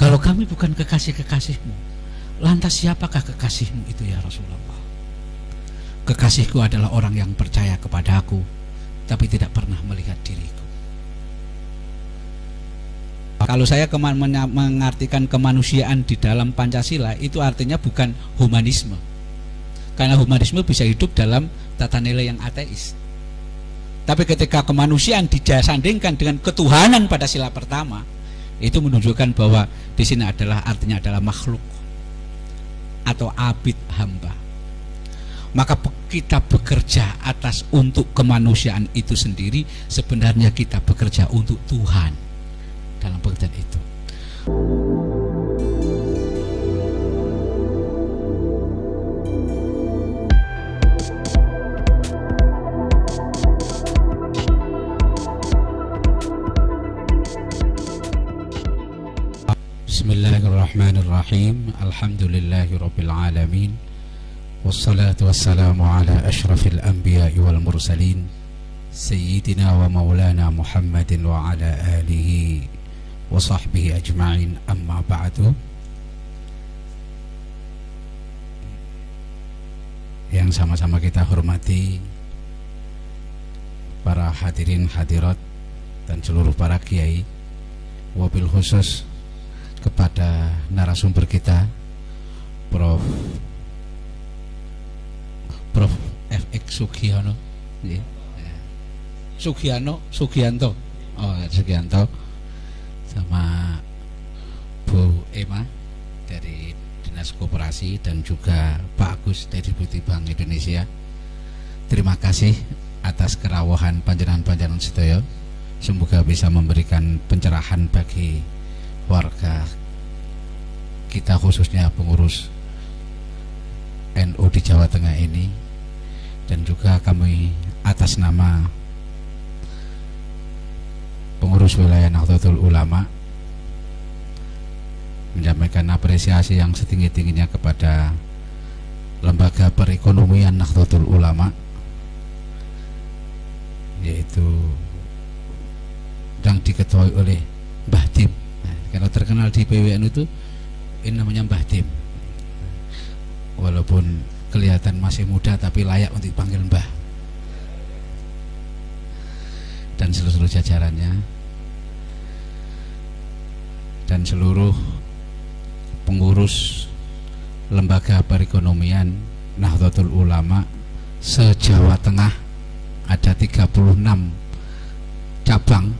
Kalau kami bukan kekasih-kekasihmu, lantas siapakah kekasihmu itu ya Rasulullah? Kekasihku adalah orang yang percaya kepada aku tapi tidak pernah melihat diriku. Kalau saya mengartikan kemanusiaan di dalam Pancasila, itu artinya bukan humanisme, karena humanisme bisa hidup dalam tata nilai yang ateis. Tapi ketika kemanusiaan disandingkan dengan ketuhanan pada sila pertama, itu menunjukkan bahwa di sini artinya adalah makhluk atau abid, hamba. Maka kita bekerja untuk kemanusiaan itu sendiri, sebenarnya kita bekerja untuk Tuhan dalam pekerjaan itu. Bismillahirrahmanirrahim. Alhamdulillahirabbil alamin. Wassalatu wassalamu ala asyrafil anbiya'i wal mursalin sayyidina wa maulana Muhammadin wa ala alihi wa sahbihi ajma'in, amma ba'du. Yang sama-sama kita hormati para hadirin hadirat dan seluruh para kiai, wabil khusus kepada narasumber kita Prof FX Sugianto, Sugianto, sama Bu Emma dari Dinas Koperasi dan juga Pak Agus dari Deputi Bank Indonesia. Terima kasih atas kerawahan panjenengan sedaya. Semoga bisa memberikan pencerahan bagi warga kita, khususnya pengurus NU di Jawa Tengah ini, dan juga kami atas nama pengurus wilayah Nahdlatul Ulama menyampaikan apresiasi yang setinggi-tingginya kepada lembaga perekonomian Nahdlatul Ulama, yaitu yang diketuai oleh Mbah Dim. Nah, kalau terkenal di PWN itu ini namanya Mbah Dim. Walaupun kelihatan masih muda tapi layak untuk dipanggil Mbah. Dan seluruh jajarannya dan seluruh pengurus lembaga perekonomian Nahdlatul Ulama se-Jawa Tengah, ada 36 cabang,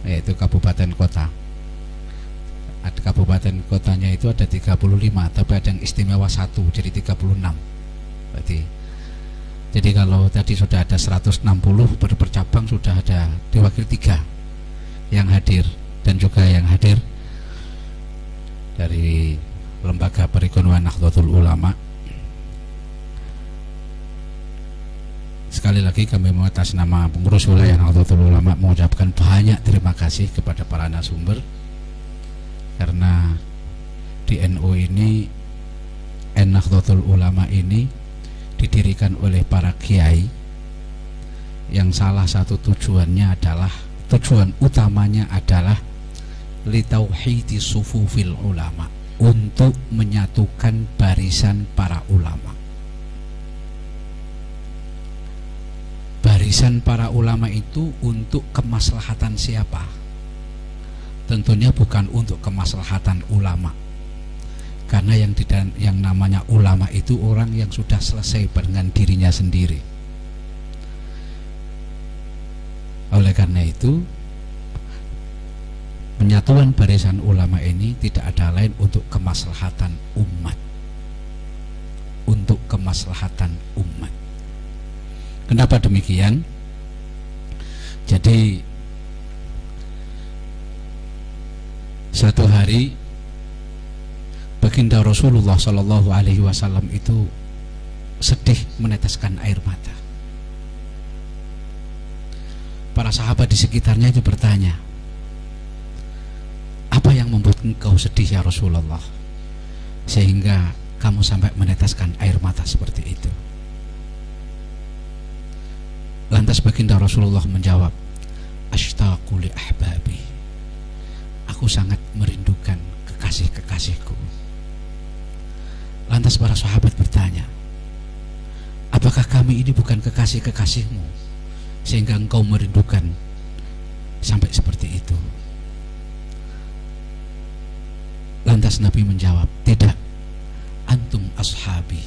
yaitu kabupaten kota. Ada kabupaten kotanya itu ada 35, tapi ada yang istimewa 1, jadi 36. Berarti, jadi kalau tadi sudah ada 160 per cabang, sudah ada diwakil 3 yang hadir, dan juga yang hadir dari lembaga perekonomian Nahdlatul Ulama. Sekali lagi kami atas nama pengurus wilayah Nahdlatul Ulama mengucapkan banyak terima kasih kepada para narasumber, karena di NU ini, Nahdlatul Ulama ini didirikan oleh para kiai yang salah satu tujuan utamanya adalah litauhidi sufufil ulama, untuk menyatukan barisan para ulama. Barisan para ulama itu untuk kemaslahatan siapa? Tentunya bukan untuk kemaslahatan ulama, karena yang namanya ulama itu orang yang sudah selesai dengan dirinya sendiri. Oleh karena itu, penyatuan barisan ulama ini tidak ada lain untuk kemaslahatan umat, untuk kemaslahatan umat. Kenapa demikian? Jadi satu hari baginda Rasulullah Shallallahu Alaihi Wasallam itu sedih meneteskan air mata. Para sahabat di sekitarnya itu bertanya, apa yang membuat engkau sedih ya Rasulullah, sehingga kamu sampai meneteskan air mata seperti itu? Lantas baginda Rasulullah menjawab, ashtaqu li ahbabi, aku sangat merindukan kekasih-kekasihku. Lantas para sahabat bertanya, apakah kami ini bukan kekasih-kekasihmu sehingga engkau merindukan sampai seperti itu? Lantas Nabi menjawab, tidak, antum ashabi,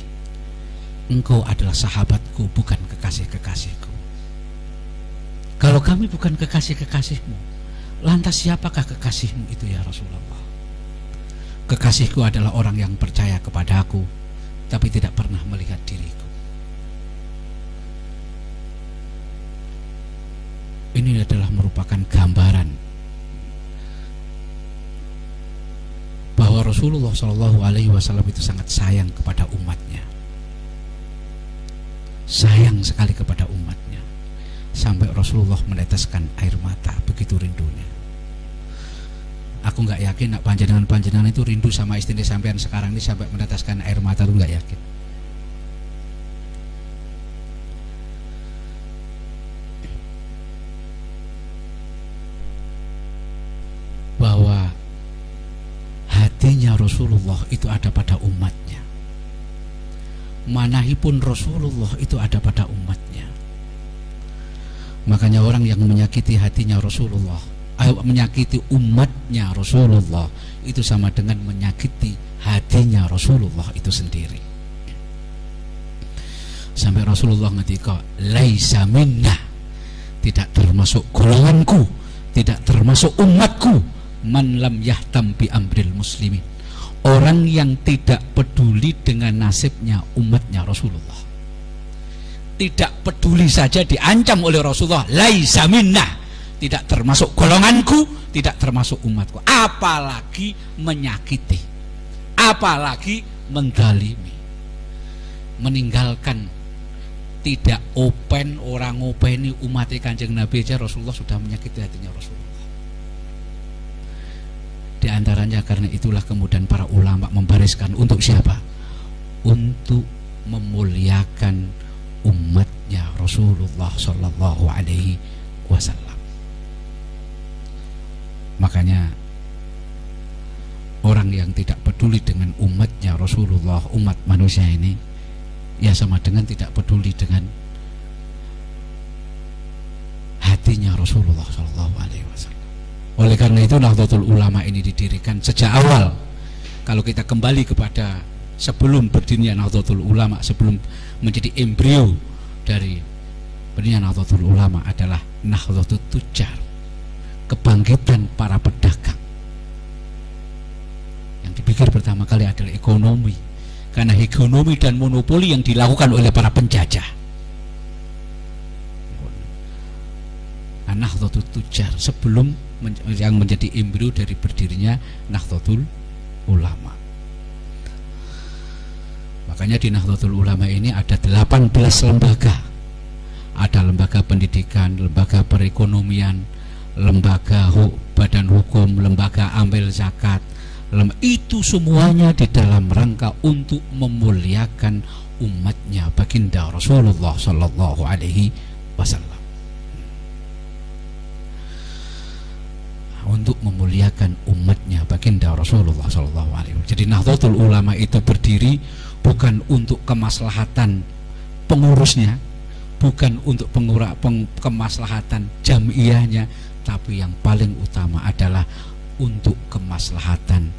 engkau adalah sahabatku, bukan kekasih-kekasihku. Kalau kami bukan kekasih-kekasihmu, lantas siapakah kekasihmu itu ya Rasulullah? Kekasihku adalah orang yang percaya kepada aku tapi tidak pernah melihat diriku. Ini adalah merupakan gambaran bahwa Rasulullah SAW itu sangat sayang kepada umatnya, sayang sekali kepada umatnya, sampai Rasulullah meneteskan air mata, begitu rindunya. Aku nggak yakin nak panjenengan itu rindu sama istri sampean sekarang ini sampai meneteskan air mata, itu nggak yakin. Bahwa hatinya Rasulullah itu ada pada umatnya, manahipun Rasulullah itu ada pada umatnya. Makanya orang yang menyakiti hatinya Rasulullah, menyakiti umatnya Rasulullah, itu sama dengan menyakiti hatinya Rasulullah itu sendiri. Sampai Rasulullah ngetika, laisa minna, tidak termasuk golonganku, tidak termasuk umatku, man lam yahtam bi amril muslimin, orang yang tidak peduli dengan nasibnya umatnya Rasulullah. Tidak peduli saja diancam oleh Rasulullah, laisa minna, tidak termasuk golonganku, tidak termasuk umatku, apalagi menyakiti, apalagi mendalimi, meninggalkan, tidak open, orang ngopeni umat Kanjeng Nabi aja Rasulullah sudah menyakiti hatinya Rasulullah. Di antaranya karena itulah kemudian para ulama membariskan untuk siapa? Untuk memuliakan umatnya Rasulullah Shallallahu Alaihi Wasallam. Makanya orang yang tidak peduli dengan umatnya Rasulullah, umat manusia ini, ya sama dengan tidak peduli dengan hatinya Rasulullah Shallallahu Alaihi Wasallam. Oleh karena itu Nahdlatul Ulama ini didirikan sejak awal. Kalau kita kembali kepada sebelum berdirinya Nahdlatul Ulama, sebelum menjadi embrio dari berdirinya Nahdlatul Ulama adalah Nahdlatul Tujar, kebangkitan para pedagang. Yang dipikir pertama kali adalah ekonomi, karena ekonomi dan monopoli yang dilakukan oleh para penjajah. Nahdlatul Tujar sebelum yang menjadi embrio dari berdirinya Nahdlatul Ulama. Makanya di Nahdlatul Ulama ini ada 18 lembaga. Ada lembaga pendidikan, lembaga perekonomian, lembaga badan hukum, lembaga amil zakat. Itu semuanya di dalam rangka untuk memuliakan umatnya baginda Rasulullah Sallallahu Alaihi Wasallam. Untuk memuliakan umatnya baginda Rasulullah Sallallahu Alaihi Wasallam. Jadi Nahdlatul Ulama itu berdiri bukan untuk kemaslahatan pengurusnya, bukan untuk kemaslahatan jamiahnya, tapi yang paling utama adalah untuk kemaslahatan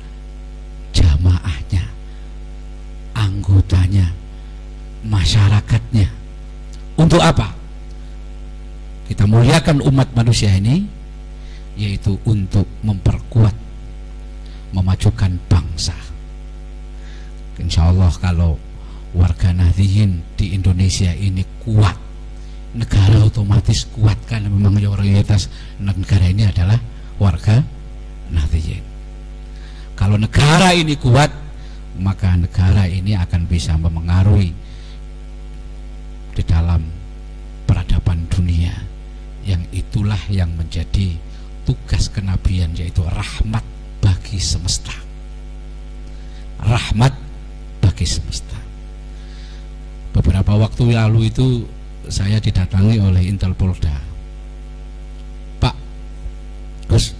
jamaahnya, anggotanya, masyarakatnya. Untuk apa? Kita muliakan umat manusia ini, yaitu untuk memperkuat, memajukan bangsa. Insya Allah kalau warga Nahdliyin di Indonesia ini kuat, negara otomatis kuat, karena memang mayoritas negara ini adalah warga Nahdliyin. Kalau negara ini kuat, maka negara ini akan bisa memengaruhi di dalam peradaban dunia, yang itulah yang menjadi tugas kenabian, yaitu rahmat bagi semesta. Rahmat bagi semesta. Beberapa waktu lalu itu saya didatangi oleh Intel Polda. Pak Gus,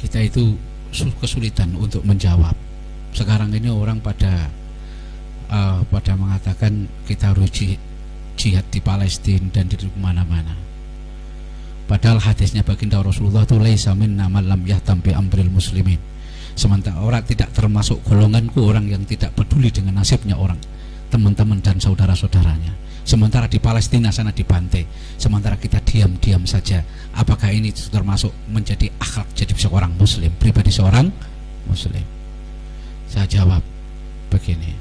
kita itu kesulitan untuk menjawab. Sekarang ini orang pada mengatakan kita harus jihad di Palestina dan di mana-mana. Padahal hadisnya baginda Rasulullah itu laisa minna man lam yahtam bi amril muslimin. Sementara orang tidak termasuk golonganku orang yang tidak peduli dengan nasibnya orang, teman-teman dan saudara-saudaranya. Sementara di Palestina sana dibantai, sementara kita diam-diam saja. Apakah ini termasuk menjadi akhlak jadi seorang muslim, pribadi seorang muslim? Saya jawab begini,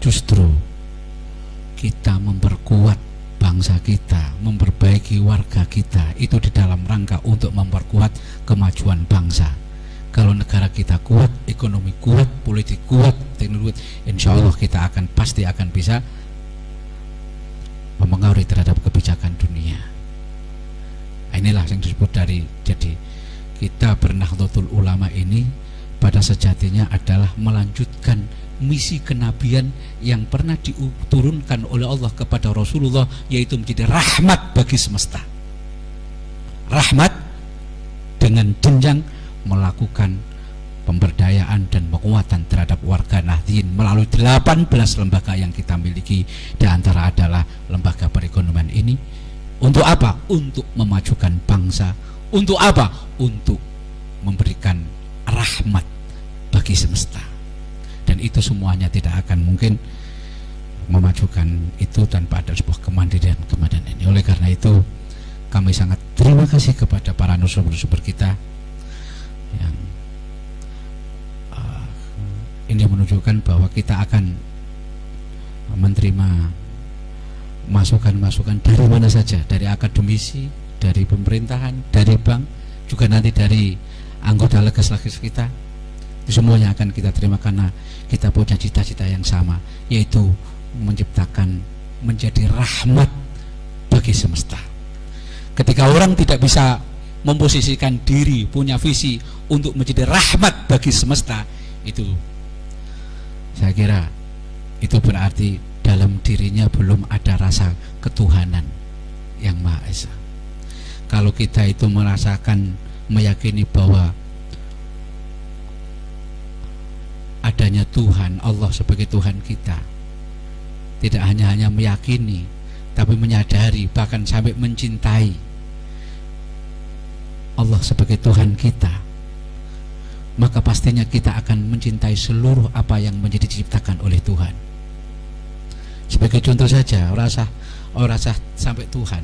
justru kita memperkuat bangsa kita, memperbaiki warga kita, itu di dalam rangka untuk memperkuat kemajuan bangsa. Kalau negara kita kuat, ekonomi kuat, politik kuat, teknologi kuat, insya Allah kita pasti akan bisa mempengaruhi terhadap kebijakan dunia. Inilah yang disebut jadi kita Nahdlatul Ulama ini pada sejatinya adalah melanjutkan misi kenabian yang pernah diturunkan oleh Allah kepada Rasulullah, yaitu menjadi rahmat bagi semesta. Rahmat dengan jenjang melakukan pemberdayaan dan penguatan terhadap warga Nahdien melalui 18 lembaga yang kita miliki. Di antara adalah lembaga perekonomian ini. Untuk apa? Untuk memajukan bangsa. Untuk apa? Untuk memberikan rahmat bagi semesta. Dan itu semuanya tidak akan mungkin memajukan itu tanpa ada sebuah kemandirian ini. Oleh karena itu kami sangat terima kasih kepada para narasumber kita yang ini menunjukkan bahwa kita akan menerima masukan-masukan dari mana saja, dari akademisi, dari pemerintahan, dari bank, juga nanti dari anggota legislatif kita. Semuanya akan kita terima karena kita punya cita-cita yang sama, yaitu menciptakan menjadi rahmat bagi semesta. Ketika orang tidak bisa memposisikan diri, punya visi untuk menjadi rahmat bagi semesta, itu saya kira itu berarti dalam dirinya belum ada rasa ketuhanan yang Maha Esa. Kalau kita itu merasakan, meyakini bahwa adanya Tuhan, Allah sebagai Tuhan kita, tidak hanya meyakini, tapi menyadari, bahkan sampai mencintai Allah sebagai Tuhan kita, maka pastinya kita akan mencintai seluruh apa yang menjadi diciptakan oleh Tuhan. Sebagai contoh saja, rasa sampai Tuhan.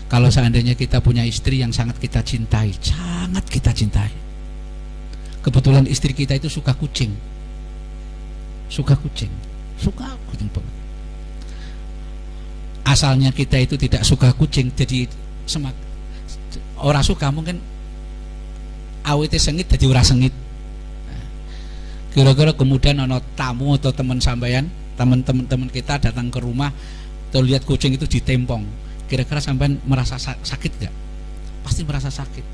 Kalau seandainya kita punya istri yang sangat kita cintai, kebetulan istri kita itu suka kucing banget. Asalnya kita itu tidak suka kucing, jadi orang suka mungkin awetnya sengit jadi ora sengit. Kira-kira kemudian ada tamu atau teman sampean, teman-teman kita datang ke rumah, atau lihat kucing itu ditempong, kira-kira sampean merasa sakit gak? Pasti merasa sakit.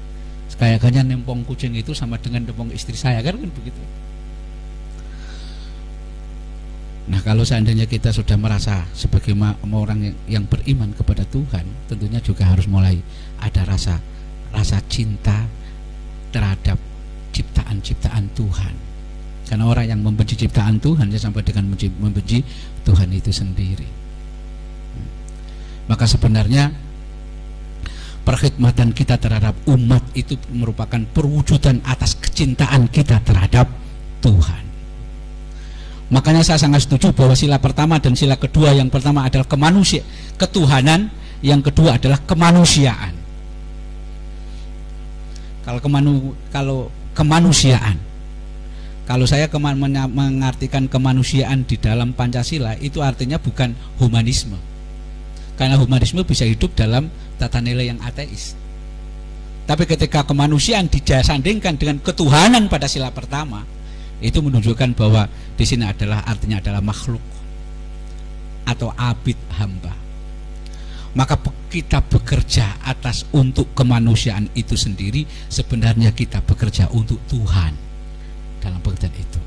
Kayaknya nempong kucing itu sama dengan nempong istri saya, kan begitu. Nah, kalau seandainya kita sudah merasa sebagai orang yang beriman kepada Tuhan, tentunya juga harus mulai ada rasa cinta terhadap ciptaan-ciptaan Tuhan. Karena orang yang membenci ciptaan Tuhan, dia sampai dengan membenci Tuhan itu sendiri. Maka sebenarnya perkhidmatan kita terhadap umat itu merupakan perwujudan atas kecintaan kita terhadap Tuhan. Makanya saya sangat setuju bahwa sila pertama dan sila kedua, yang pertama adalah ketuhanan, yang kedua adalah kemanusiaan. Kalau kemanusiaan, kalau saya mengartikan kemanusiaan di dalam Pancasila, itu artinya bukan humanisme, karena humanisme bisa hidup dalam tata nilai yang ateis. Tapi ketika kemanusiaan disandingkan dengan ketuhanan pada sila pertama, itu menunjukkan bahwa di sini artinya adalah makhluk atau abid, hamba. Maka kita bekerja untuk kemanusiaan itu sendiri, sebenarnya kita bekerja untuk Tuhan dalam pekerjaan itu.